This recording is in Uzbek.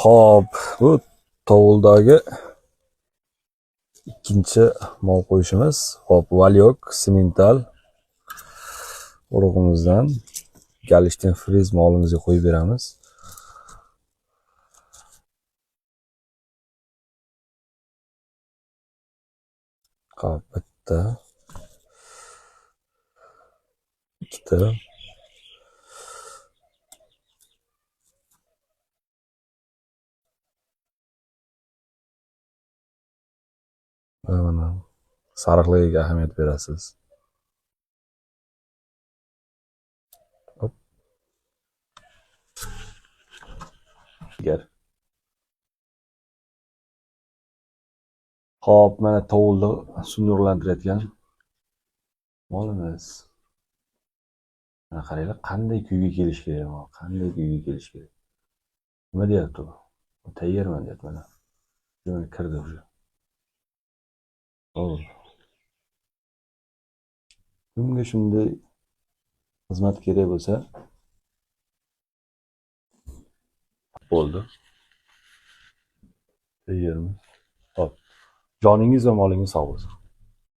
Xo'p, bu tovuldagi ikkinchi mol qo'yishimiz. Xo'p, Valyok semental urug'imizdan Galishtin friz molimizga qo'yib beramiz. Xo'p, bitta, ikkita, mana sariqligiga ahamiyat berasiz. Hop. Xo'p, mana tovulni suvnurlantirayotgan molimiz. Mana qaranglar, qanday kuyga kelish kerak, qanday kuyga kelish kerak. Nima deyapti u? Tayyorman deyapti mana. Shuni kirdi уже. Xo'p. Kimga shunday xizmat kerak bo'lsa, bo'ldi. Tayyormiz. Hop. Joningiz va molingiz sog' bo'lsin.